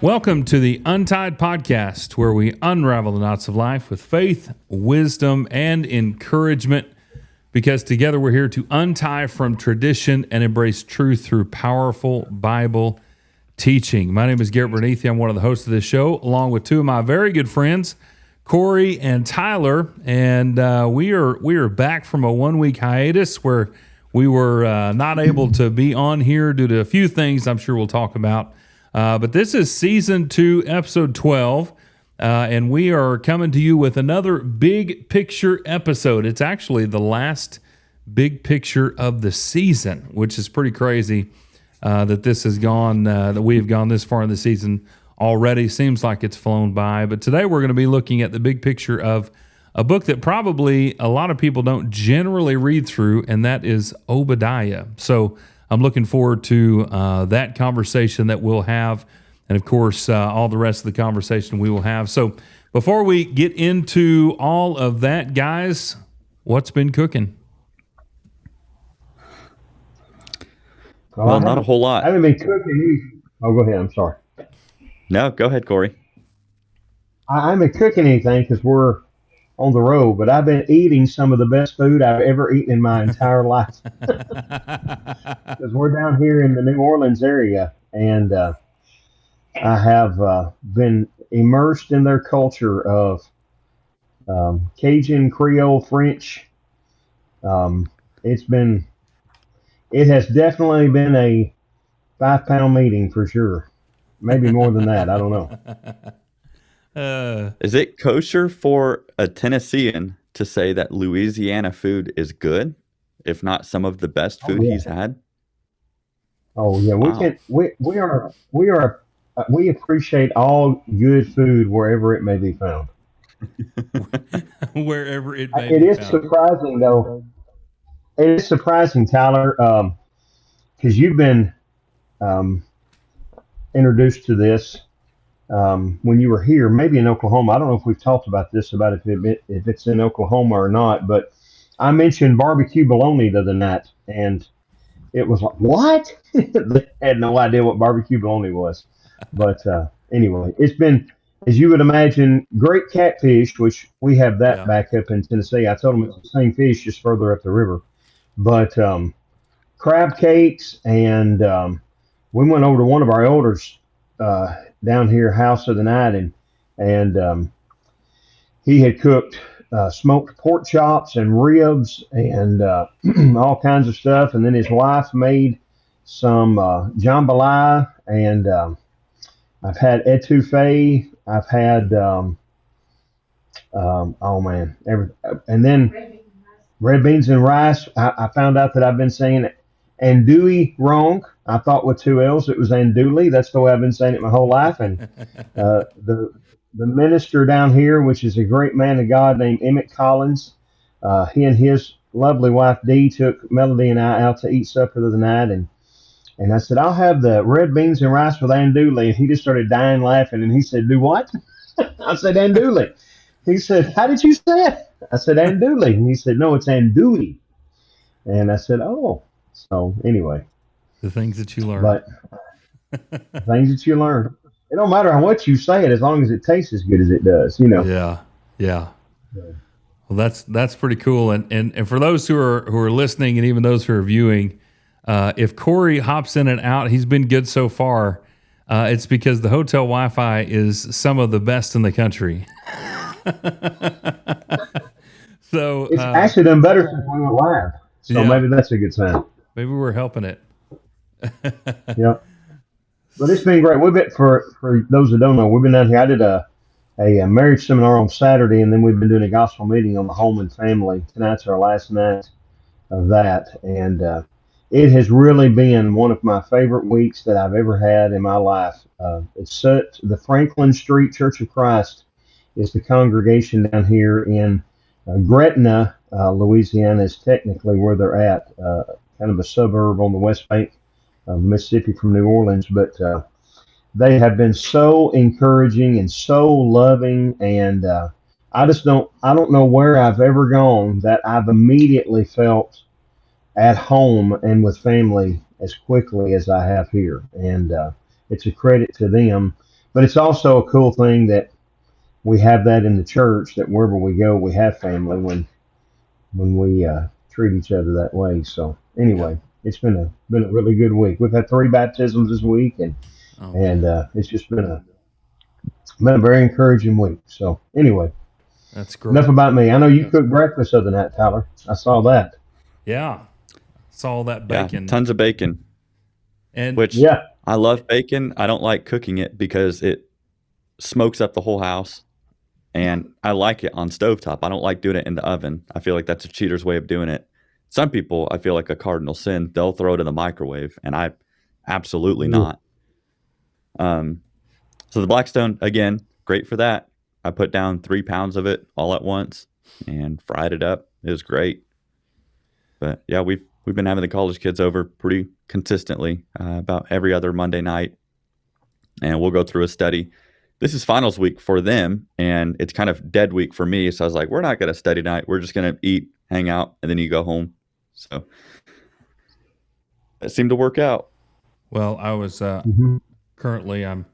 Welcome to the UNTIED Podcast, where we unravel the knots of life with faith, wisdom, and encouragement, because together we're here to untie from tradition and embrace truth through powerful Bible teaching. My name is Garrett Bernethy. I'm one of the hosts of this show, along with two of my very good friends, Corey and Tyler, and we are back from a 1-week hiatus where we were not able to be on here due to a few things I'm sure we'll talk about. But this is Season 2, Episode 12, and we are coming to you with another big picture episode. It's actually the last big picture of the season, which is pretty crazy that this has gone, that we have gone this far in the season already. Seems like it's flown by. But today we're going to be looking at the big picture of a book that probably a lot of people don't generally read through, and that is Obadiah. So I'm looking forward to that conversation that we'll have, and of course, all the rest of the conversation we will have. So before we get into all of that, guys, what's been cooking? Well, not a whole lot. I haven't been cooking. Oh, go ahead. I'm sorry. No, go ahead, Corey. I haven't been cooking anything because we're on the road, but I've been eating some of the best food I've ever eaten in my entire life. Because we're down here in the New Orleans area, and I have been immersed in their culture of Cajun, Creole, French. It has definitely been a 5-pound meeting for sure. Maybe more than that. I don't know. Is it kosher for a Tennessean to say that Louisiana food is good, if not some of the best food he's had? Oh yeah, we appreciate all good food wherever it may be found. Wherever it may It be is found. surprising though. It is surprising, Tyler, because you've been introduced to this when you were here, maybe in Oklahoma. I don't know if we've talked about this, about if it's in Oklahoma or not, but I mentioned barbecue bologna the other night, and it was like, what? They had no idea what barbecue bologna was. But anyway, it's been, as you would imagine, great catfish, which we have that back up in Tennessee. I told them it's the same fish, just further up the river. But crab cakes, and we went over to one of our elders down here, house of the night, and he had cooked smoked pork chops and ribs and all kinds of stuff. And then his wife made some jambalaya, and I've had etouffee. I've had oh man, and then red beans and rice. I found out that I've been saying andouille wrong. I thought with 2 L's it was andouille. That's the way I've been saying it my whole life. And the minister down here, which is a great man of God named Emmett Collins, he and his lovely wife Dee took Melody and I out to eat supper the other night, and I said, I'll have the red beans and rice with andouille, and he just started dying laughing, and he said, do what? I said, andouille. He said, how did you say it? I said, andouille. And he said, no, it's andouille. And I said, oh. So anyway. The things that you learn. But things that you learn. It don't matter how much you say it, as long as it tastes as good as it does, you know. Yeah. Well, that's pretty cool. And for those who are listening, and even those who are viewing, if Corey hops in and out, he's been good so far. It's because the hotel Wi-Fi is some of the best in the country. So it's actually done better since we went live. So maybe that's a good sign. Maybe we're helping it. Yeah. But it's been great. We've been, for those that don't know, we've been down here. I did a marriage seminar on Saturday, and then we've been doing a gospel meeting on the home and family. Tonight's our last night of that. And it has really been one of my favorite weeks that I've ever had in my life. It's the Franklin Street Church of Christ is the congregation down here in Gretna, Louisiana is technically where they're at, kind of a suburb on the west bank of Mississippi from New Orleans. But they have been so encouraging and so loving, and I don't know where I've ever gone that I've immediately felt at home and with family as quickly as I have here. And it's a credit to them. but it's also a cool thing that we have that in the church, that wherever we go, we have family when we treat each other that way. So anyway, it's been a really good week. We've had 3 baptisms this week, and it's just been a very encouraging week. So anyway, that's great. Enough about me. I know you cooked breakfast the other night, Tyler. I saw that. Yeah, saw that bacon. Yeah, tons of bacon. And I love bacon. I don't like cooking it because it smokes up the whole house. And I like it on stovetop. I don't like doing it in the oven. I feel like that's a cheater's way of doing it. Some people, I feel like a cardinal sin, they'll throw it in the microwave, and I absolutely not. So the Blackstone, again, great for that. I put down 3 pounds of it all at once and fried it up. It was great. But yeah, we've been having the college kids over pretty consistently, about every other Monday night, and we'll go through a study. This is finals week for them, and it's kind of dead week for me. So I was like, we're not going to study night. We're just going to eat, hang out, and then you go home. So it seemed to work out. Well, I was currently I'm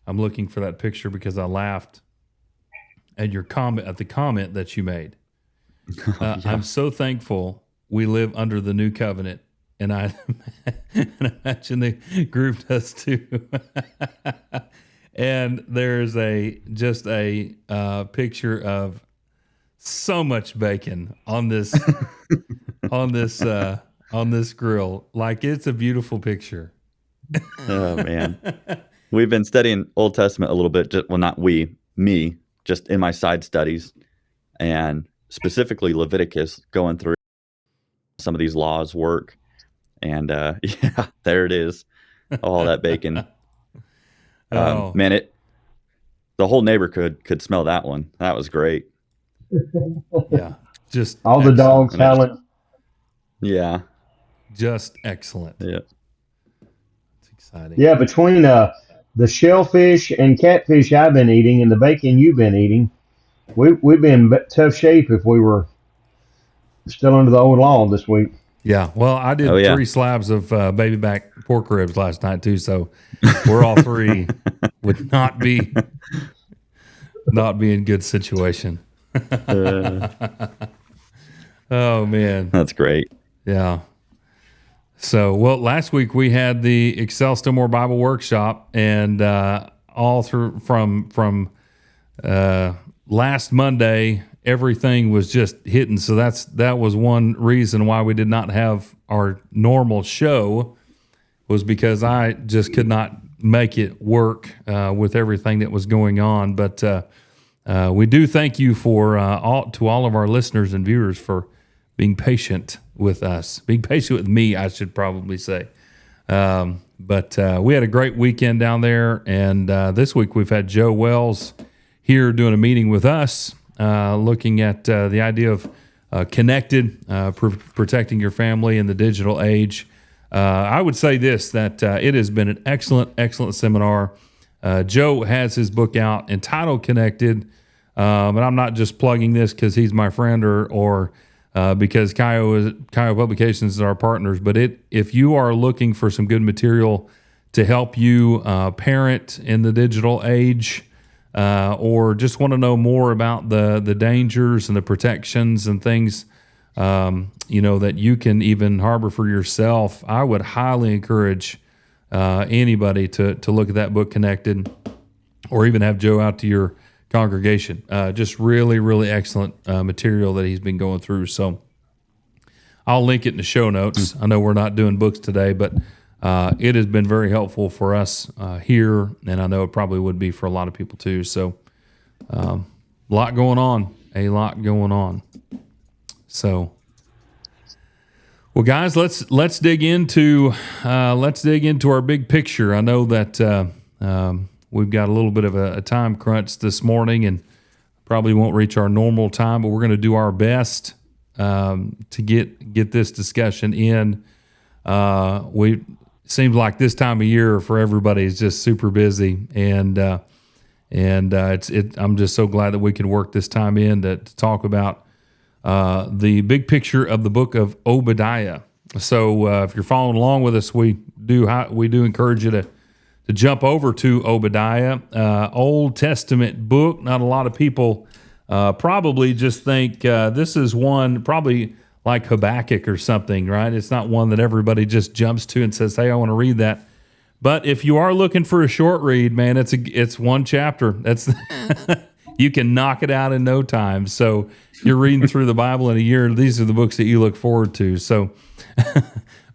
looking for that picture because I laughed at your comment, at the comment that you made. Yeah. I'm so thankful we live under the new covenant, and I imagine the group does too. And there's just a picture of so much bacon on this on this grill. Like, it's a beautiful picture. Oh man, we've been studying Old Testament a little bit. Not me, just in my side studies, and specifically Leviticus, going through some of these laws work. And yeah, there it is, all that bacon. Man, the whole neighborhood could smell that one. That was great. Yeah, just all the dogs howling. Yeah, just excellent. Yeah, it's exciting. Yeah, between the shellfish and catfish I've been eating and the bacon you've been eating, we've been in tough shape if we were still under the old law this week. Yeah, well, I did 3 slabs of baby back pork ribs last night too, so we're all 3 would not be in good situation. Oh man, that's great. Yeah. So, well, last week we had the Excel Still More Bible Workshop, and all through from last Monday, everything was just hitting. So that was one reason why we did not have our normal show, was because I just could not make it work with everything that was going on. But we do thank you for all of our listeners and viewers for being patient with us, being patient with me, I should probably say. But we had a great weekend down there, and this week we've had Joe Wells here doing a meeting with us, looking at the idea of connected, protecting your family in the digital age. I would say this, that it has been an excellent seminar. Joe has his book out entitled Connected, but I'm not just plugging this because he's my friend or because Kyo Publications is our partners. But if you are looking for some good material to help you parent in the digital age, or just want to know more about the dangers and the protections and things, that you can even harbor for yourself, I would highly encourage anybody to look at that book, Connected, or even have Joe out to your congregation. Just really, really excellent material that he's been going through. So I'll link it in the show notes. I know we're not doing books today, but it has been very helpful for us here, and I know it probably would be for a lot of people too. So a lot going on. So, well, guys, let's dig into our big picture. I know that we've got a little bit of a time crunch this morning, and probably won't reach our normal time, but we're going to do our best to get this discussion in. Seems like this time of year for everybody is just super busy, and I'm just so glad that we could work this time in to talk about the big picture of the book of Obadiah. So if you're following along with us, we do encourage you to to jump over to Obadiah, Old Testament book. Not a lot of people probably just think this is one probably like Habakkuk or something, right? It's not one that everybody just jumps to and says, "Hey, I want to read that." But if you are looking for a short read, man, it's one chapter. That's you can knock it out in no time. So you're reading through the Bible in a year. These are the books that you look forward to. So,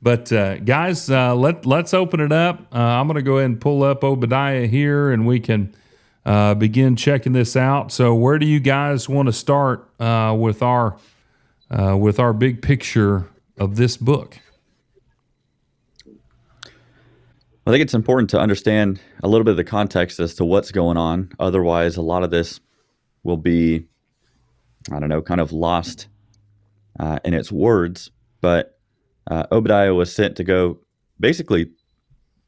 but guys, let's open it up. I'm going to go ahead and pull up Obadiah here, and we can begin checking this out. So, where do you guys want to start with our big picture of this book? I think it's important to understand a little bit of the context as to what's going on. Otherwise, a lot of this will be, kind of lost in its words. But Obadiah was sent to go basically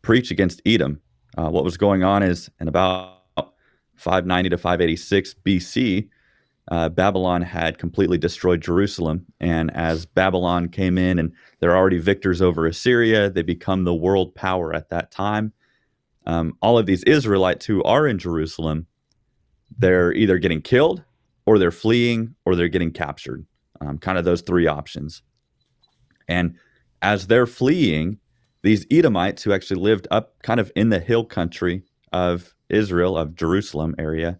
preach against Edom. What was going on is in about 590 to 586 BC, Babylon had completely destroyed Jerusalem. And as Babylon came in and they're already victors over Assyria, they become the world power at that time. All of these Israelites who are in Jerusalem, they're either getting killed or they're fleeing or they're getting captured. Kind of those three options. And as they're fleeing, these Edomites who actually lived up kind of in the hill country of Israel, of Jerusalem area,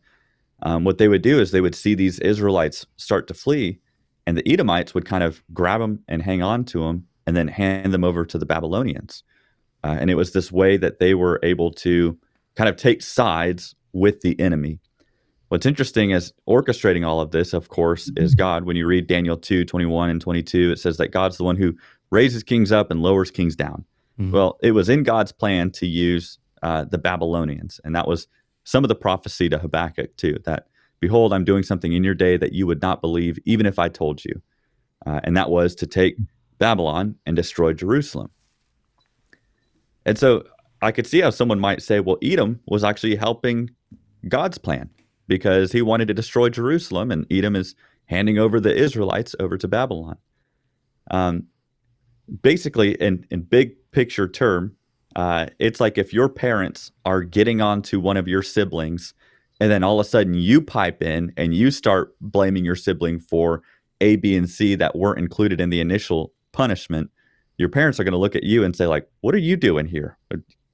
what they would do is they would see these Israelites start to flee, and the Edomites would kind of grab them and hang on to them and then hand them over to the Babylonians. And it was this way that they were able to kind of take sides with the enemy. What's interesting is orchestrating all of this, of course, is God. When you read Daniel 2:21 and 22, it says that God's the one who raises kings up and lowers kings down. Mm-hmm. Well, it was in God's plan to use the Babylonians, and that was some of the prophecy to Habakkuk too, that, behold, I'm doing something in your day that you would not believe, even if I told you. And that was to take Babylon and destroy Jerusalem. And so I could see how someone might say, well, Edom was actually helping God's plan because he wanted to destroy Jerusalem, and Edom is handing over the Israelites over to Babylon. Basically, in big picture term, it's like if your parents are getting on to one of your siblings, and then all of a sudden you pipe in and you start blaming your sibling for A, B, and C that weren't included in the initial punishment. Your parents are going to look at you and say, like, what are you doing here?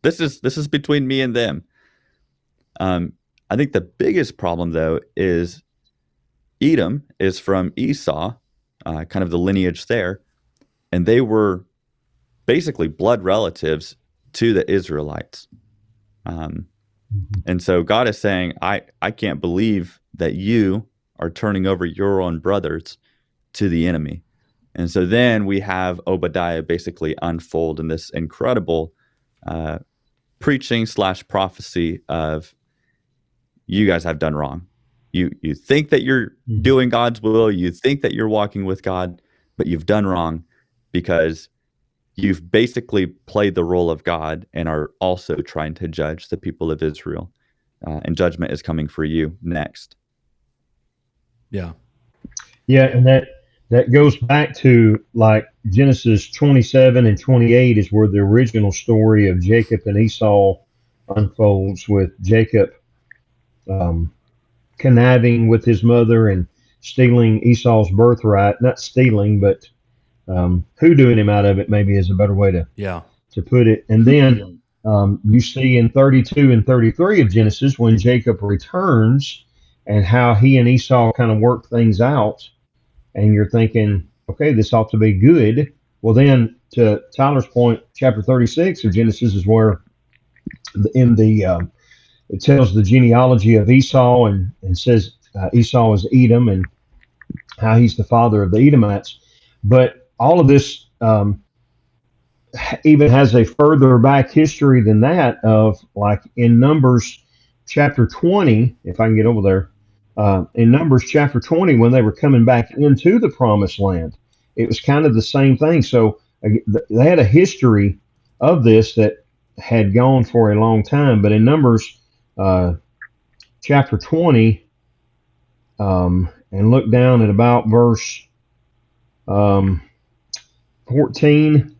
This is between me and them. I think the biggest problem, though, is Edom is from Esau, kind of the lineage there, and they were basically blood relatives to the Israelites. And so God is saying, I can't believe that you are turning over your own brothers to the enemy. And so then we have Obadiah basically unfold in this incredible preaching / prophecy of, you guys have done wrong. You think that you're doing God's will. You think that you're walking with God, but you've done wrong because you've basically played the role of God and are also trying to judge the people of Israel. And judgment is coming for you next. Yeah. Yeah, and that goes back to like Genesis 27 and 28 is where the original story of Jacob and Esau unfolds, with Jacob conniving with his mother and stealing Esau's birthright. Not stealing, but hoodooing him out of it, maybe is a better way to put it. And then you see in 32 and 33 of Genesis when Jacob returns and how he and Esau kind of work things out. And you're thinking, okay, this ought to be good. Well, then to Tyler's point, chapter 36 of Genesis is where it tells the genealogy of Esau and says Esau is Edom and how he's the father of the Edomites. But all of this even has a further back history than that of, like, in Numbers chapter 20, if I can get over there, in Numbers chapter 20, when they were coming back into the promised land, it was kind of the same thing. So they had a history of this that had gone for a long time. But in Numbers chapter 20, and look down at about verse 14,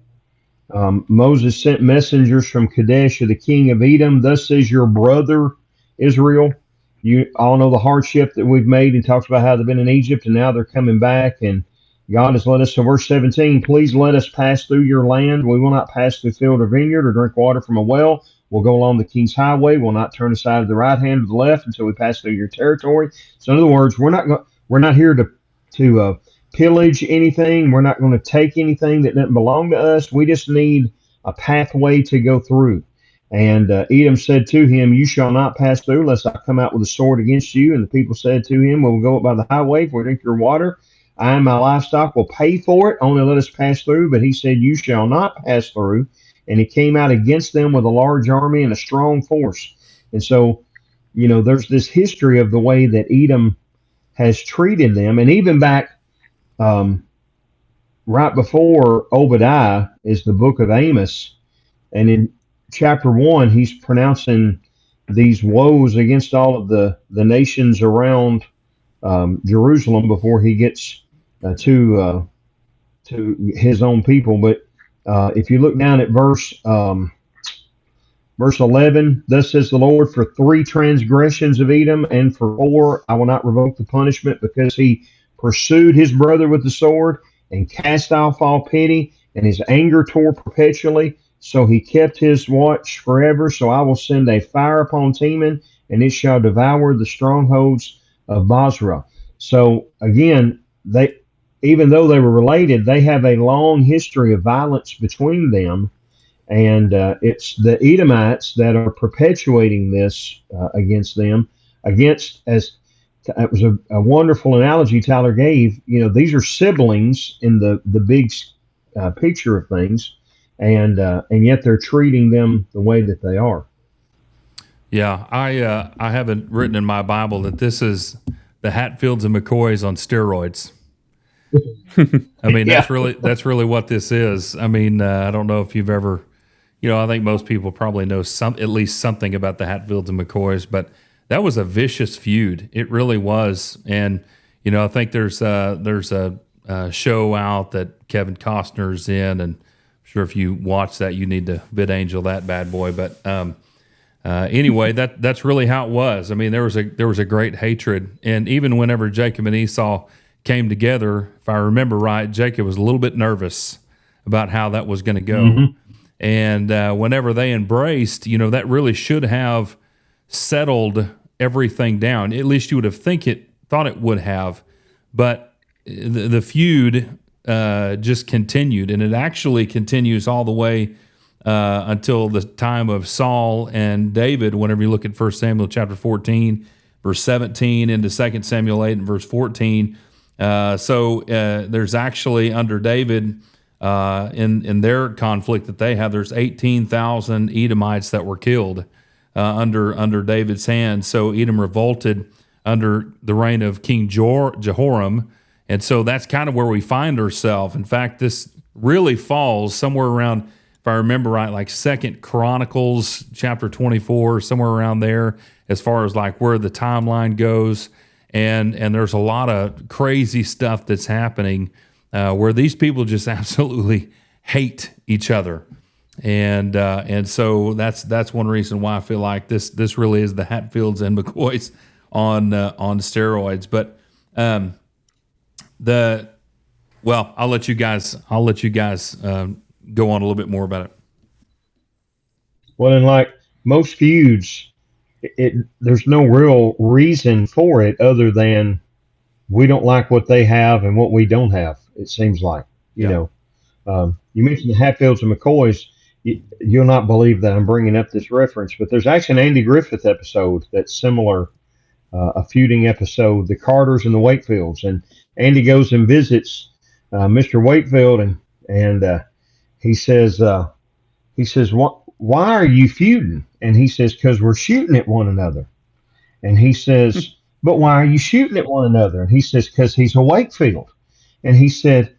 Moses sent messengers from Kadesh to the king of Edom. Thus says your brother Israel. You all know the hardship that we've made. He talks about how they've been in Egypt and now they're coming back. And God has led us. So verse 17, please let us pass through your land. We will not pass through field or vineyard or drink water from a well. We'll go along the king's highway. We'll not turn aside to the right hand or the left until we pass through your territory. So in other words, we're not here to pillage anything. We're not going to take anything that doesn't belong to us. We just need a pathway to go through. And Edom said to him, you shall not pass through unless I come out with a sword against you. And the people said to him, we'll go up by the highway if we drink your water. I and my livestock will pay for it. Only let us pass through. But he said, you shall not pass through. And he came out against them with a large army and a strong force. And so, there's this history of the way that Edom has treated them. And even back right before Obadiah is the book of Amos. And in chapter 1, he's pronouncing these woes against all of the nations around Jerusalem before he gets to his own people. But if you look down at verse 11, thus says the Lord, for 3 transgressions of Edom and for 4 I will not revoke the punishment, because he pursued his brother with the sword and cast off all pity, and his anger tore perpetually. So he kept his watch forever. So I will send a fire upon Teman, and it shall devour the strongholds of Basra. So again, even though they were related, they have a long history of violence between them. And it's the Edomites that are perpetuating this against them. As it was a wonderful analogy Tyler gave. These are siblings in the big picture of things, and yet they're treating them the way that they are. Yeah, I have it written in my Bible that this is the Hatfields and McCoys on steroids. I mean, that's really what this is. I mean, I don't know if you've ever, I think most people probably know at least something about the Hatfields and McCoys, but that was a vicious feud. It really was. And, I think there's a show out that Kevin Costner's in, and I'm sure if you watch that, you need to VidAngel that bad boy. But anyway, that's really how it was. I mean, there was a great hatred. And even whenever Jacob and Esau came together, if I remember right, Jacob was a little bit nervous about how that was going to go. Mm-hmm. And whenever they embraced, that really should have settled everything down. At least you would have thought it would have. But the feud just continued, and it actually continues all the way until the time of Saul and David. Whenever you look at 1 Samuel chapter 14, verse 17, into 2 Samuel 8 and verse 14. So there's actually under David, in their conflict that they have, there's 18,000 Edomites that were killed under David's hand. So Edom revolted under the reign of King Jehoram, and so that's kind of where we find ourselves. In fact, this really falls somewhere around, if I remember right, like 2 Chronicles chapter 24, somewhere around there, as far as like where the timeline goes. And there's a lot of crazy stuff that's happening where these people just absolutely hate each other, and so that's one reason why I feel like this really is the Hatfields and McCoys on steroids. But I'll let you guys go on a little bit more about it. Well, and like most feuds, there's no real reason for it other than we don't like what they have and what we don't have. It seems like, you mentioned the Hatfields and McCoys. You'll not believe that I'm bringing up this reference, but there's actually an Andy Griffith episode that's similar, a feuding episode, the Carters and the Wakefields. And Andy goes and visits Mr. Wakefield, and he says, why are you feuding? And he says, because we're shooting at one another. And he says, but why are you shooting at one another? And he says, because he's a Wakefield. And he said,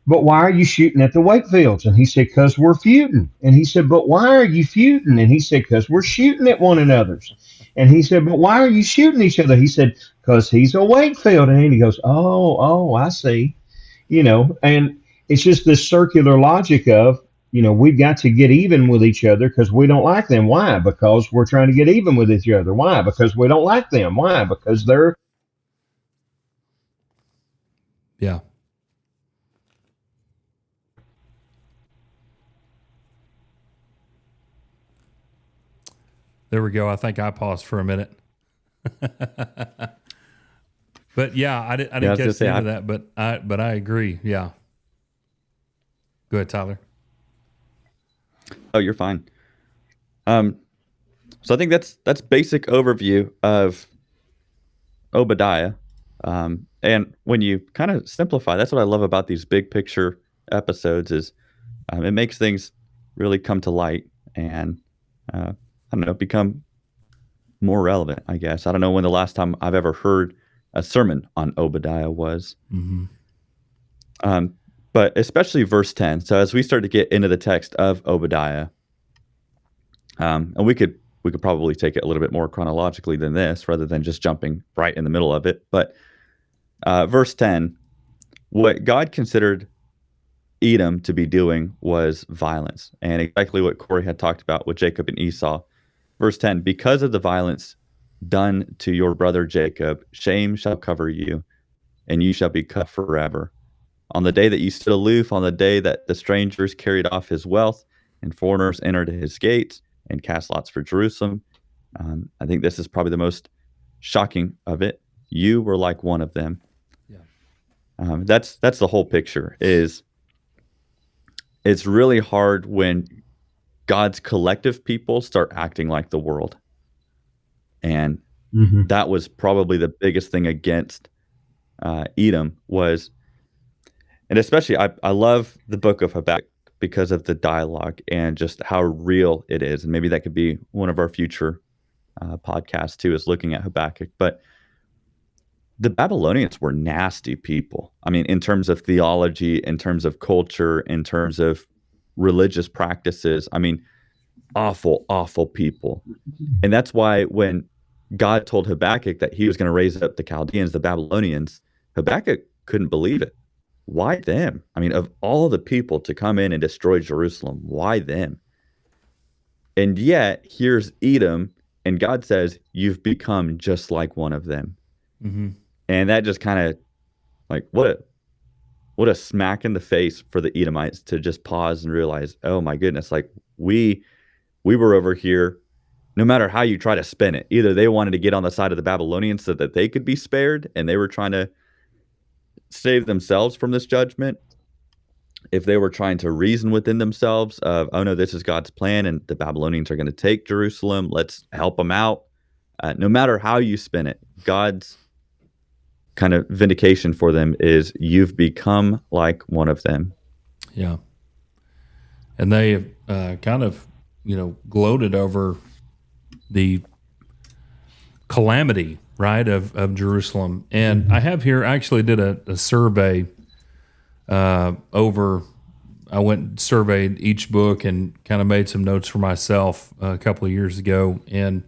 but why are you shooting at the Wakefields? And he said, because we're feuding. And he said, but why are you feuding? And he said, because we're shooting at one another. And he said, but why are you shooting each other? He said, because he's a Wakefield. And he goes, oh, I see. And it's just this circular logic of, we've got to get even with each other because we don't like them. Why? Because we're trying to get even with each other. Why? Because we don't like them. Why? Because they're. Yeah. There we go. I think I paused for a minute. But yeah, I didn't catch the end of that, but I agree. Yeah. Go ahead, Tyler. Oh, you're fine. So I think that's basic overview of Obadiah. And when you kind of simplify, that's what I love about these big picture episodes is it makes things really come to light and I don't know, become more relevant, I guess. I don't know when the last time I've ever heard a sermon on Obadiah was. Mm-hmm. But especially verse 10. So as we start to get into the text of Obadiah, and we could probably take it a little bit more chronologically than this rather than just jumping right in the middle of it. But verse 10, what God considered Edom to be doing was violence, and exactly what Corey had talked about with Jacob and Esau. Verse 10, because of the violence done to your brother Jacob, shame shall cover you, and you shall be cut forever. On the day that you stood aloof, on the day that the strangers carried off his wealth, and foreigners entered his gates and cast lots for Jerusalem. I think this is probably the most shocking of it. You were like one of them. Yeah. That's the whole picture. It's really hard when God's collective people start acting like the world. And that was probably the biggest thing against Edom was, and especially I love the book of Habakkuk because of the dialogue and just how real it is. And maybe that could be one of our future podcasts too, is looking at Habakkuk. But the Babylonians were nasty people. I mean, in terms of theology, in terms of culture, in terms of religious practices, I mean, awful, awful people. And that's why when God told Habakkuk that he was going to raise up the Chaldeans, the Babylonians, Habakkuk couldn't believe it. Why them? I mean, of all the people to come in and destroy Jerusalem, why them? And yet, here's Edom, and God says, you've become just like one of them. Mm-hmm. And that just kind of, like, what a smack in the face for the Edomites to just pause and realize, oh my goodness, like we were over here, no matter how you try to spin it. Either they wanted to get on the side of the Babylonians so that they could be spared, and they were trying to save themselves from this judgment. If they were trying to reason within themselves of, oh no, this is God's plan and the Babylonians are going to take Jerusalem, let's help them out. No matter how you spin it, God's kind of vindication for them is you've become like one of them. Yeah. And they kind of, gloated over the calamity, right, of Jerusalem. And I have here, I actually did a survey I went and surveyed each book and kind of made some notes for myself a couple of years ago. And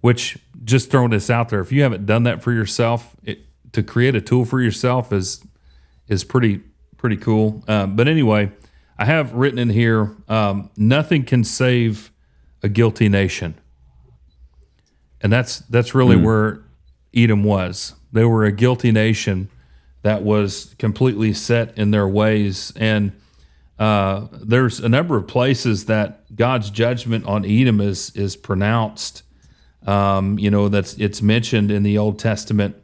which, just throwing this out there, if you haven't done that for yourself, to create a tool for yourself is pretty cool. But anyway, I have written in here, nothing can save a guilty nation. And that's really where Edom was. They were a guilty nation that was completely set in their ways. And there's a number of places that God's judgment on Edom is pronounced. It's mentioned in the Old Testament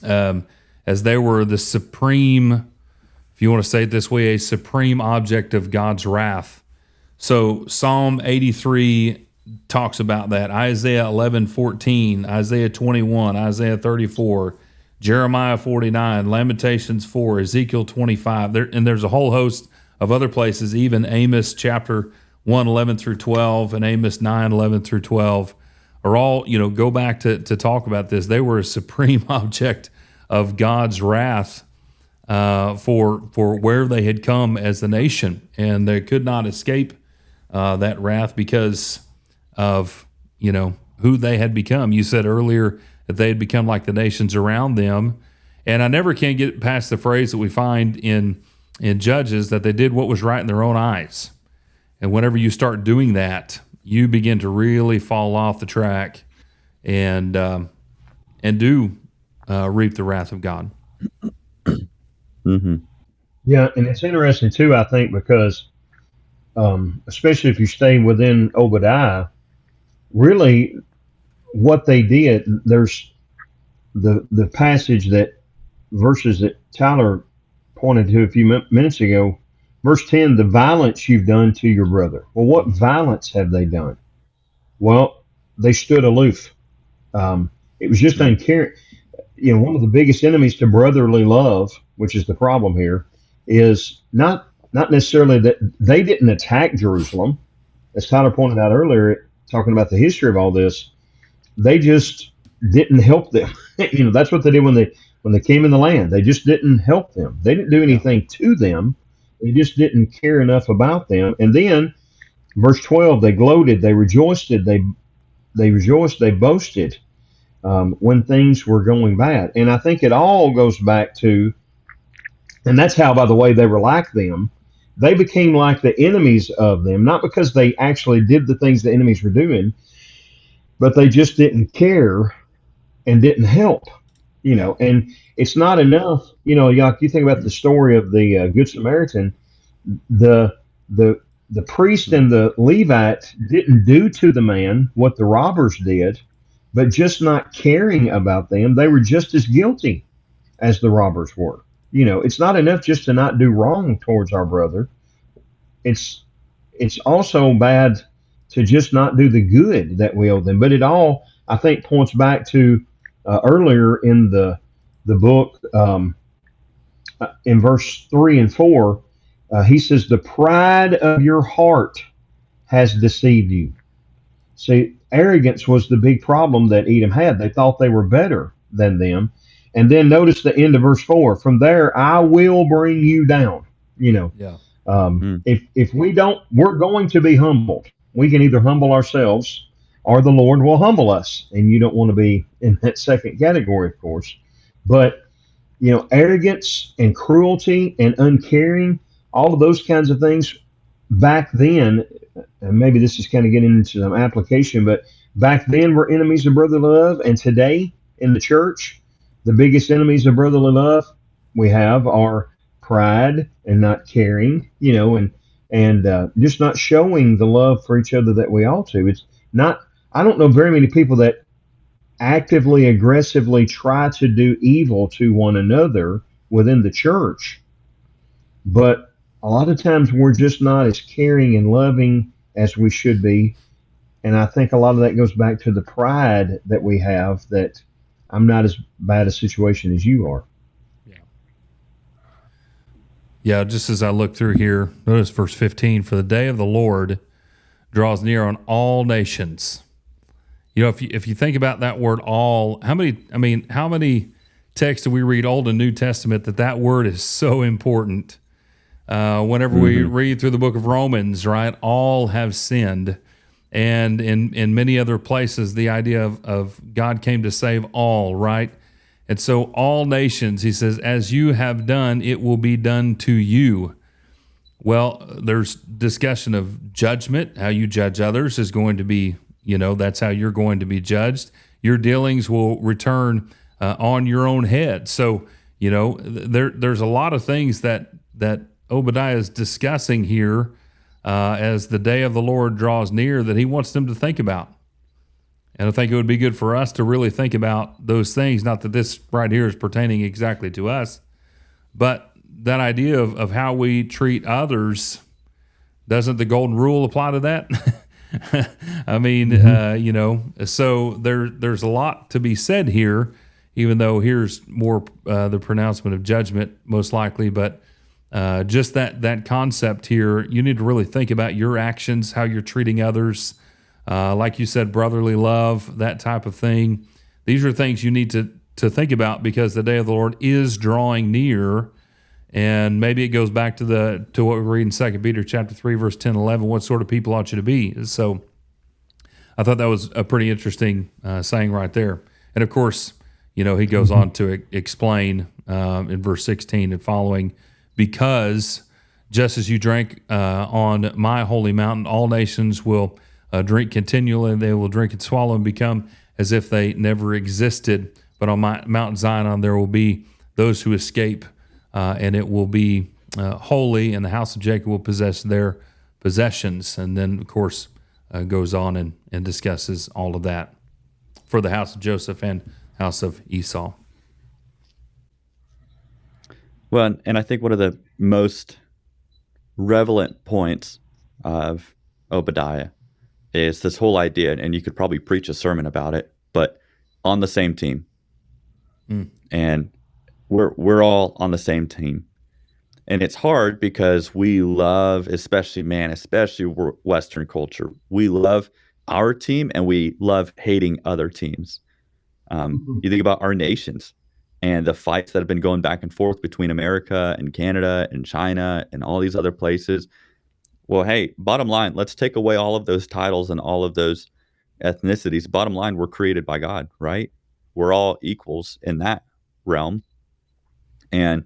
as they were the supreme, if you want to say it this way, a supreme object of God's wrath. So Psalm 83 talks about that. Isaiah 11:14, Isaiah 21, Isaiah 34, Jeremiah 49, Lamentations 4, Ezekiel 25. And there's a whole host of other places, even Amos chapter 1, 11 through 12, and Amos 9, 11 through 12, are all, go back to talk about this. They were a supreme object of God's wrath for where they had come as a nation, and they could not escape that wrath because of who they had become. You said earlier that they had become like the nations around them, and I never can get past the phrase that we find in Judges that they did what was right in their own eyes. And whenever you start doing that, you begin to really fall off the track and do reap the wrath of God. Mm-hmm. Yeah, and it's interesting too, I think, because especially if you stay within Obadiah, really what they did, there's the passage that verses that Tyler pointed to a few minutes ago. Verse 10, the violence you've done to your brother. Well, what violence have they done? Well, they stood aloof. It was just uncaring. One of the biggest enemies to brotherly love, which is the problem here, is not necessarily that they didn't attack Jerusalem, as Tyler pointed out earlier, talking about the history of all this. They just didn't help them. That's what they did when they came in the land. They just didn't help them. They didn't do anything to them. They just didn't care enough about them. And then, verse 12, they gloated, they rejoiced, they rejoiced, they boasted when things were going bad. And I think it all goes back to, and that's how, by the way, they were like them. They became like the enemies of them, not because they actually did the things the enemies were doing, but they just didn't care and didn't help. And it's not enough. Like you think about the story of the Good Samaritan, the priest and the Levite didn't do to the man what the robbers did, but just not caring about them, they were just as guilty as the robbers were. It's not enough just to not do wrong towards our brother. It's also bad to just not do the good that we owe them. But it all, I think, points back to earlier in the book, in verse 3 and 4, he says, the pride of your heart has deceived you. See, arrogance was the big problem that Edom had. They thought they were better than them. And then notice the end of verse 4. From there, I will bring you down. Yeah. If we don't, we're going to be humbled. We can either humble ourselves or the Lord will humble us. And you don't want to be in that second category, of course. But, arrogance and cruelty and uncaring, all of those kinds of things back then, and maybe this is kind of getting into some application, but back then we're enemies of brotherly love. And today in the church, the biggest enemies of brotherly love we have are pride and not caring, and just not showing the love for each other that we ought to. It's not, I don't know very many people that actively, aggressively try to do evil to one another within the church, but a lot of times we're just not as caring and loving as we should be. And I think a lot of that goes back to the pride that we have, that I'm not as bad a situation as you are. Yeah, just as I look through here, notice verse 15, for the day of the Lord draws near on all nations. If you think about that word all, how many texts do we read Old and New Testament that word is so important? Whenever we read through the book of Romans, right, all have sinned. And in many other places, the idea of God came to save all, right? And so all nations, he says, as you have done, it will be done to you. Well, there's discussion of judgment. How you judge others is going to be, that's how you're going to be judged. Your dealings will return on your own head. So, there's a lot of things that Obadiah is discussing here as the day of the Lord draws near that he wants them to think about. And I think it would be good for us to really think about those things. Not that this right here is pertaining exactly to us, but that idea of how we treat others. Doesn't the golden rule apply to that? I mean, so there's a lot to be said here, even though here's more the pronouncement of judgment most likely, but just that concept here, you need to really think about your actions, how you're treating others. Like you said, brotherly love, that type of thing. These are things you need to think about because the day of the Lord is drawing near. And maybe it goes back to what we read in 2 Peter chapter 3, verse 10 and 11, what sort of people ought you to be. So I thought that was a pretty interesting saying right there. And of course, he goes on to explain in verse 16 and following, because just as you drank on my holy mountain, all nations will drink continually. They will drink and swallow and become as if they never existed. But on my Mount Zion, there will be those who escape, and it will be holy, and the house of Jacob will possess their possessions. And then, of course, goes on and discusses all of that for the house of Joseph and house of Esau. Well, and I think one of the most relevant points of Obadiah is this whole idea, and you could probably preach a sermon about it, but on the same team. And we're all on the same team. And it's hard because we love, especially Western culture, we love our team and we love hating other teams. You think about our nations and the fights that have been going back and forth between America and Canada and China and all these other places. Well, hey, bottom line, let's take away all of those titles and all of those ethnicities. Bottom line, we're created by God, right? We're all equals in that realm. And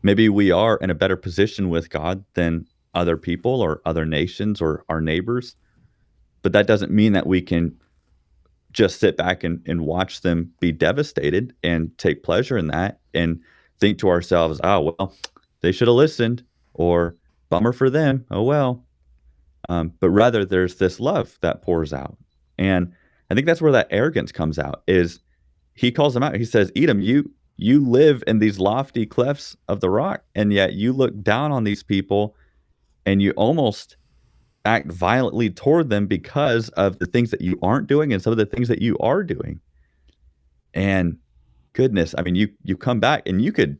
maybe we are in a better position with God than other people or other nations or our neighbors. But that doesn't mean that we can just sit back and watch them be devastated and take pleasure in that and think to ourselves, oh, well, they should have listened, or bummer for them. Oh, well. But rather there's this love that pours out. And I think that's where that arrogance comes out, is he calls them out. He says, Edom, you live in these lofty clefts of the rock, and yet you look down on these people and you almost act violently toward them because of the things that you aren't doing and some of the things that you are doing. And goodness, I mean, you come back and you could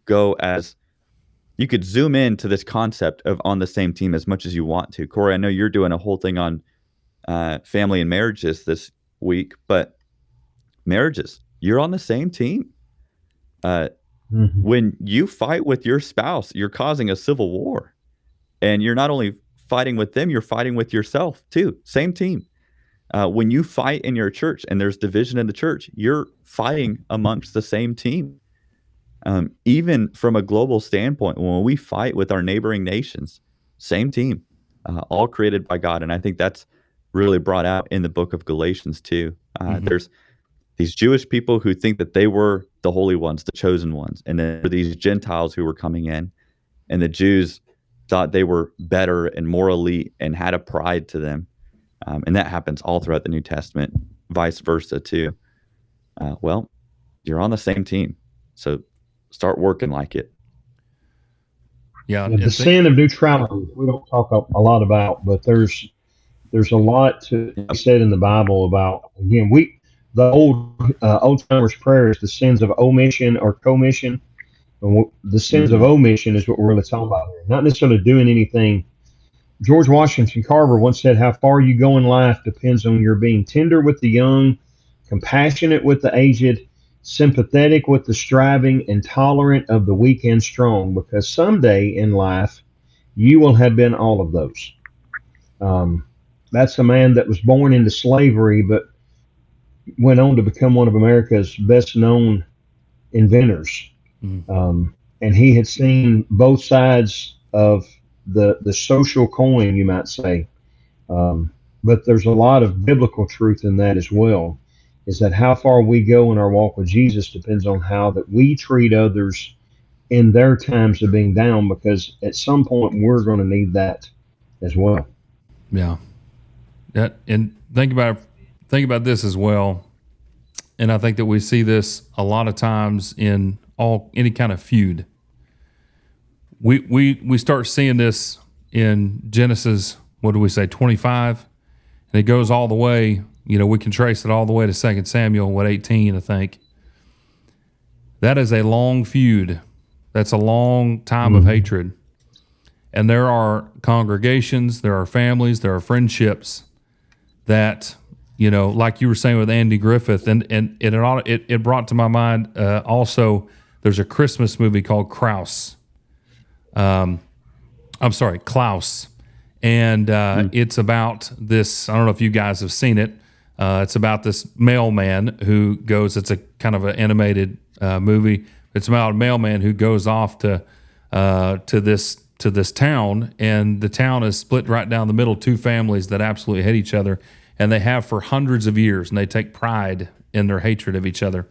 zoom into this concept of on the same team as much as you want to. Corey, I know you're doing a whole thing on family and marriages this week, but marriages, you're on the same team. When you fight with your spouse, you're causing a civil war, and you're not only fighting with them, you're fighting with yourself too. Same team. When you fight in your church and there's division in the church, you're fighting amongst the same team. Even from a global standpoint, when we fight with our neighboring nations, same team, all created by God. And I think that's really brought out in the book of Galatians too. There's these Jewish people who think that they were the holy ones, the chosen ones. And then there were these Gentiles who were coming in, and the Jews thought they were better and more elite and had a pride to them. And that happens all throughout the New Testament, vice versa too. Well, you're on the same team. So start working like it. Yeah. The sin of neutrality, we don't talk a lot about, but there's a lot to be said in the Bible about, again, the old timers prayer is the sins of omission or commission. And the sins of omission is what we're really talking about here. Not necessarily doing anything. George Washington Carver once said, how far you go in life depends on your being tender with the young, compassionate with the aged, sympathetic with the striving, and tolerant of the weak and strong, because someday in life you will have been all of those. That's a man that was born into slavery, but went on to become one of America's best known inventors. And he had seen both sides of the social coin, you might say. But there's a lot of biblical truth in that as well, is that how far we go in our walk with Jesus depends on how that we treat others in their times of being down, because at some point we're going to need that as well. Yeah. And think about this as well. And I think that we see this a lot of times in any kind of feud. We start seeing this in Genesis, what do we say, 25? And it goes all the way, we can trace it all the way to 2 Samuel, 18, I think. That is a long feud. That's a long time of hatred. And there are congregations, there are families, there are friendships that, like you were saying with Andy Griffith, and it brought to my mind also, there's a Christmas movie called Klaus. And it's about this, I don't know if you guys have seen it. It's about this mailman who goes, it's a kind of an animated movie. It's about a mailman who goes off to this to this town, and the town is split right down the middle, two families that absolutely hate each other, and they have for hundreds of years, and they take pride in their hatred of each other.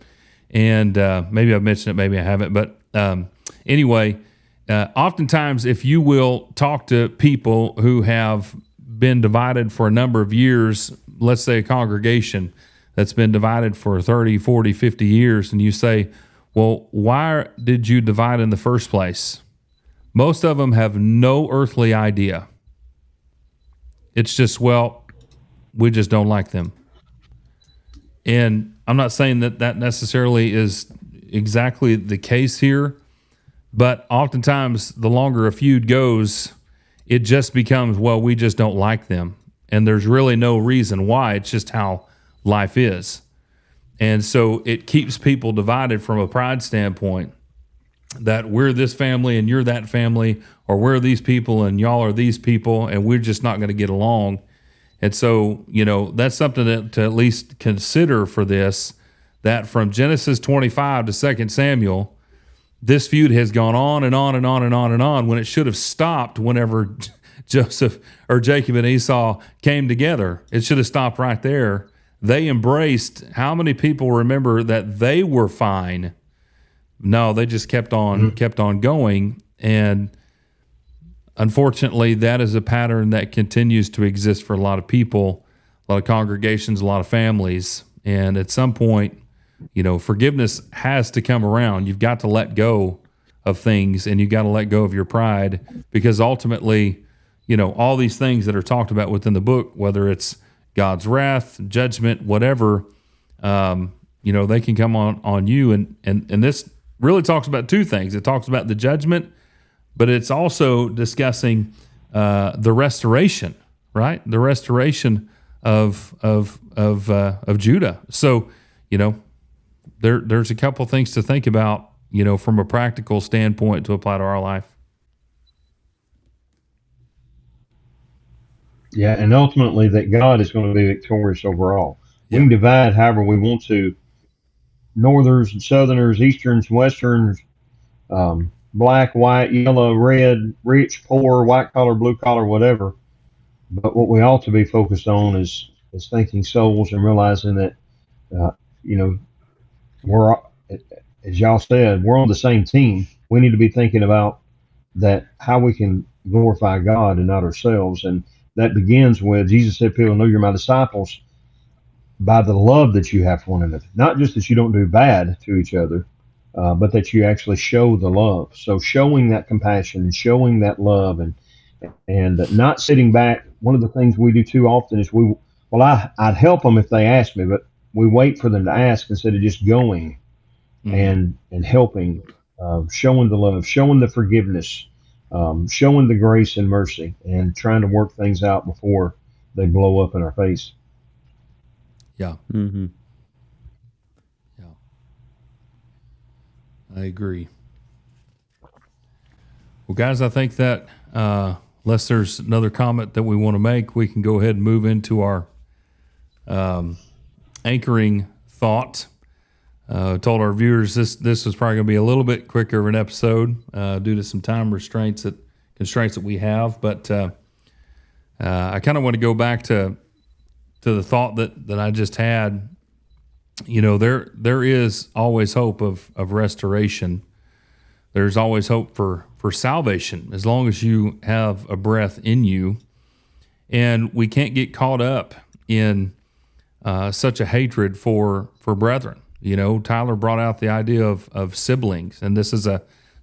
And maybe I've mentioned it, maybe I haven't, but anyway, oftentimes if you will talk to people who have been divided for a number of years, let's say a congregation that's been divided for 30, 40, 50 years, and you say, well, why did you divide in the first place? Most of them have no earthly idea. It's just, well, we just don't like them. And I'm not saying that that necessarily is exactly the case here, but oftentimes the longer a feud goes, it just becomes, well, we just don't like them. And there's really no reason why. It's just how life is. And so it keeps people divided from a pride standpoint, that we're this family and you're that family, or we're these people and y'all are these people, and we're just not going to get along. And so, that's something to at least consider for this, that from Genesis 25 to 2 Samuel, this feud has gone on and on and on and on and on, when it should have stopped whenever Joseph or Jacob and Esau came together. It should have stopped right there. They embraced. How many people remember that they were fine? No, they just kept on going. And unfortunately, that is a pattern that continues to exist for a lot of people, a lot of congregations, a lot of families. And at some point, forgiveness has to come around. You've got to let go of things, and you've got to let go of your pride, because ultimately, all these things that are talked about within the book, whether it's God's wrath, judgment, whatever, they can come on you. And this really talks about two things. It talks about the judgment, but it's also discussing the restoration, right? The restoration of Judah. So, there's a couple things to think about, from a practical standpoint to apply to our life. Yeah, and ultimately that God is going to be victorious overall. Yeah. We can divide however we want to, northerners and southerners, easterns, westerns, black, white, yellow, red, rich, poor, white collar, blue collar, whatever. But what we ought to be focused on is thinking souls and realizing that, we're, as y'all said, we're on the same team. We need to be thinking about that, how we can glorify God and not ourselves. And that begins with, Jesus said, people know you're my disciples by the love that you have for one another. Not just that you don't do bad to each other, but that you actually show the love. So showing that compassion and showing that love, and not sitting back. One of the things we do too often is I'd help them if they asked me, but we wait for them to ask instead of just going and helping, showing the love, showing the forgiveness, showing the grace and mercy, and trying to work things out before they blow up in our face. Yeah. Mm-hmm. Yeah. I agree. Well, guys, I think that unless there's another comment that we want to make, we can go ahead and move into our anchoring thought. Told our viewers this was probably going to be a little bit quicker of an episode due to some time constraints that we have. But I kind of want to go back to the thought that I just had. There is always hope of restoration. There's always hope for salvation as long as you have a breath in you. And we can't get caught up in such a hatred for brethren. Tyler brought out the idea of siblings, and this is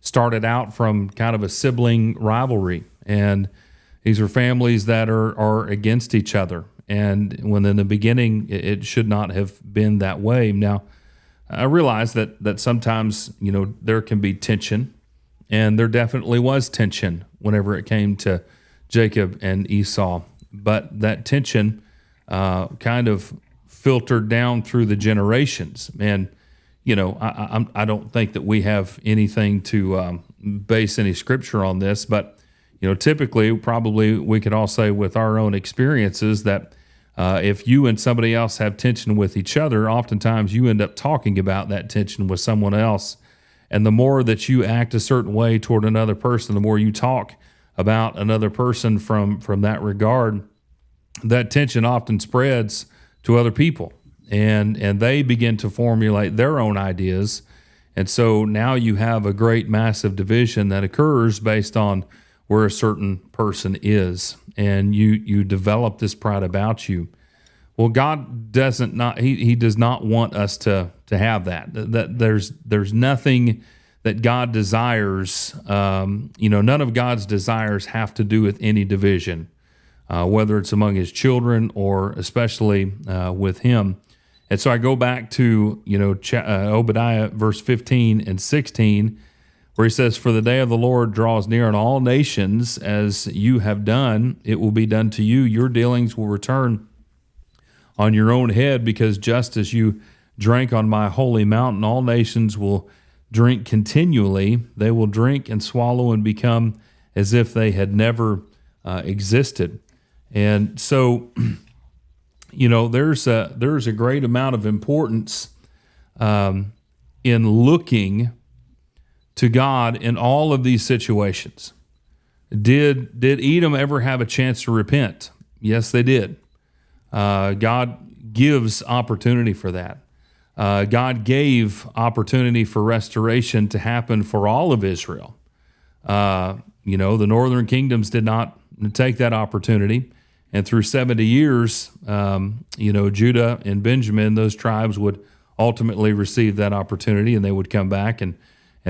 started out from kind of a sibling rivalry. And these are families that are against each other. And when in the beginning, it should not have been that way. Now, I realize that sometimes, there can be tension, and there definitely was tension whenever it came to Jacob and Esau. But that tension kind of filtered down through the generations. And, I don't think that we have anything to base any scripture on this, but, typically, probably we could all say with our own experiences that if you and somebody else have tension with each other, oftentimes you end up talking about that tension with someone else. And the more that you act a certain way toward another person, the more you talk about another person from that regard, that tension often spreads to other people, and they begin to formulate their own ideas. And so now you have a great massive division that occurs based on where a certain person is, and you develop this pride about you. Well, God he does not want us to have that. That there's nothing that God desires. None of God's desires have to do with any division, whether it's among his children or especially with him. And so I go back to, Obadiah verse 15 and 16, where he says, "For the day of the Lord draws near, and all nations, as you have done, it will be done to you. Your dealings will return on your own head, because just as you drank on my holy mountain, all nations will drink continually. They will drink and swallow and become as if they had never existed." And so, there's a great amount of importance in looking to God in all of these situations. Did Edom ever have a chance to repent? Yes, they did. God gives opportunity for that. God gave opportunity for restoration to happen for all of Israel. The northern kingdoms did not take that opportunity. And through 70 years, Judah and Benjamin, those tribes would ultimately receive that opportunity, and they would come back and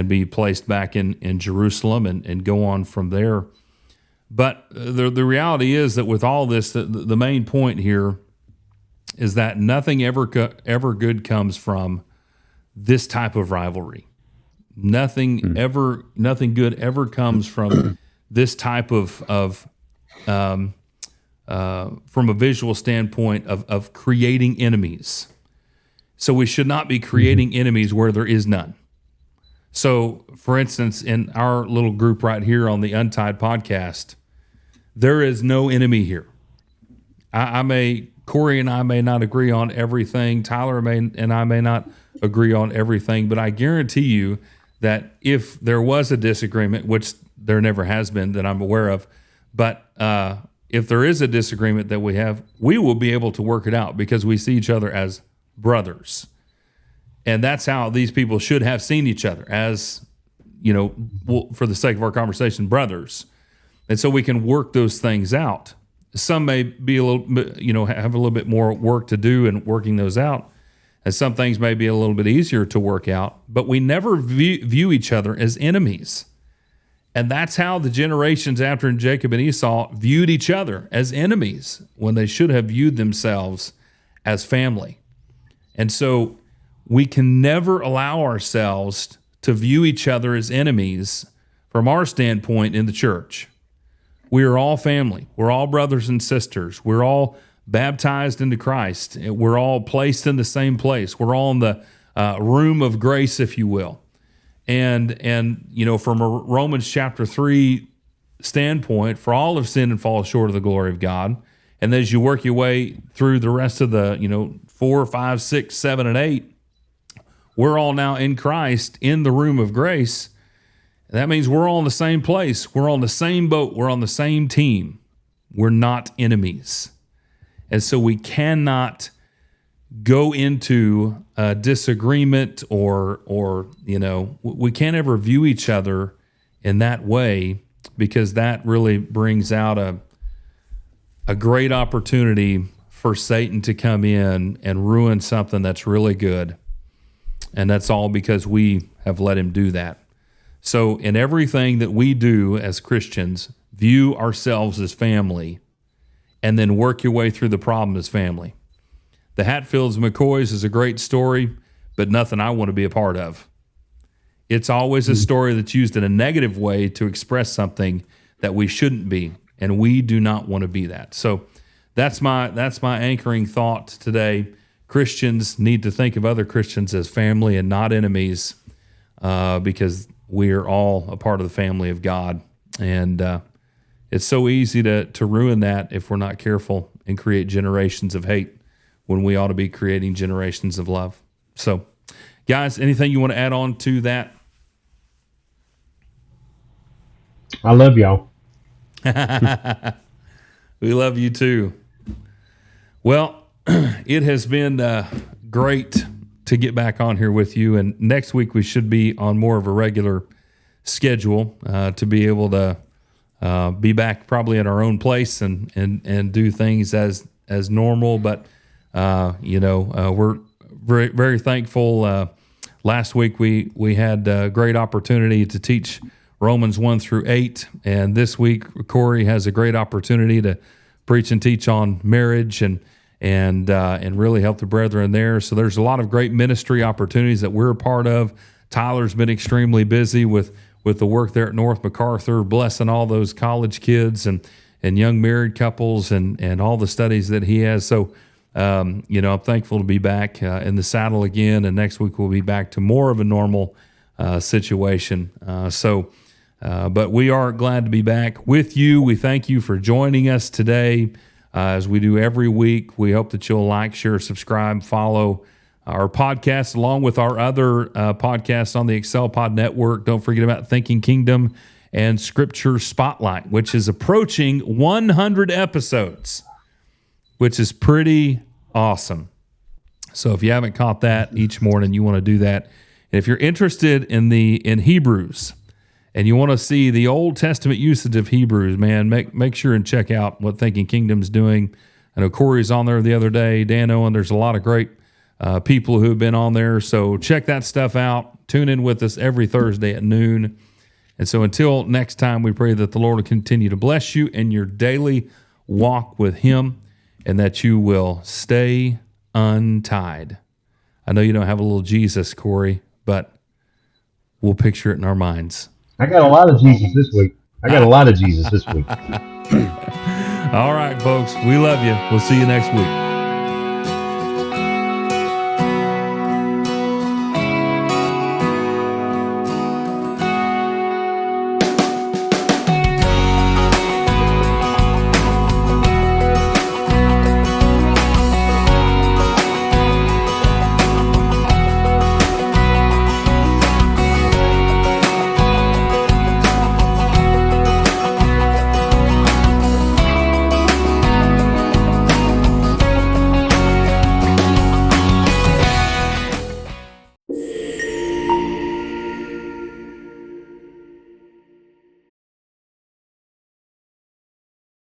be placed back in Jerusalem and go on from there. But the reality is that with all this, the main point here is that nothing ever good comes from this type of rivalry. Nothing good ever comes from this type of from a visual standpoint of creating enemies. So we should not be creating enemies where there is none. So, for instance, in our little group right here on the Untied Podcast, there is no enemy here. Corey and I may not agree on everything. Tyler and I may not agree on everything, but I guarantee you that if there was a disagreement, which there never has been that I'm aware of, but if there is a disagreement that we have, we will be able to work it out because we see each other as brothers. And that's how these people should have seen each other, as, for the sake of our conversation, brothers. And so we can work those things out. Some may be a little bit, have a little bit more work to do in working those out. And some things may be a little bit easier to work out, but we never view each other as enemies. And that's how the generations after Jacob and Esau viewed each other, as enemies, when they should have viewed themselves as family. And so we can never allow ourselves to view each other as enemies from our standpoint in the church. We are all family. We're all brothers and sisters. We're all baptized into Christ. We're all placed in the same place. We're all in the room of grace, if you will. And from a Romans chapter 3 standpoint, for all have sinned and fall short of the glory of God. And as you work your way through the rest of the 4, 5, 6, 7, and 8, we're all now in Christ in the room of grace. That means we're all in the same place. We're on the same boat. We're on the same team. We're not enemies. And so we cannot go into a disagreement or we can't ever view each other in that way, because that really brings out a great opportunity for Satan to come in and ruin something that's really good. And that's all because we have let him do that. So in everything that we do as Christians, view ourselves as family, and then work your way through the problem as family. The Hatfields McCoys is a great story, but nothing I want to be a part of. It's always a story that's used in a negative way to express something that we shouldn't be, and we do not want to be that. So that's my anchoring thought today. Christians need to think of other Christians as family and not enemies, because we are all a part of the family of God. And it's so easy to ruin that if we're not careful and create generations of hate when we ought to be creating generations of love. So, guys, anything you want to add on to that? I love y'all. We love you too. Well, it has been great to get back on here with you. And next week we should be on more of a regular schedule to be able to be back probably at our own place and do things as normal. But, we're very, very thankful. Last week we had a great opportunity to teach Romans 1-8. And this week, Corey has a great opportunity to preach and teach on marriage and really help the brethren there. So there's a lot of great ministry opportunities that we're a part of. Tyler's been extremely busy with the work there at North MacArthur, blessing all those college kids and young married couples and all the studies that he has. So, I'm thankful to be back in the saddle again. And next week we'll be back to more of a normal situation. But we are glad to be back with you. We thank you for joining us today. As we do every week, we hope that you'll like, share, subscribe, follow our podcast along with our other podcasts on the Excel Pod Network. Don't forget about Thinking Kingdom and Scripture Spotlight, which is approaching 100 episodes, which is pretty awesome. So if you haven't caught that each morning, you want to do that. And if you're interested in Hebrews and you want to see the Old Testament usage of Hebrews, man, make sure and check out what Thinking Kingdom's doing. I know Corey's on there the other day, Dan Owen. There's a lot of great people who have been on there. So check that stuff out. Tune in with us every Thursday at noon. And so until next time, we pray that the Lord will continue to bless you in your daily walk with Him and that you will stay untied. I know you don't have a little Jesus, Corey, but we'll picture it in our minds. I got a lot of Jesus this week. All right, folks. We love you. We'll see you next week.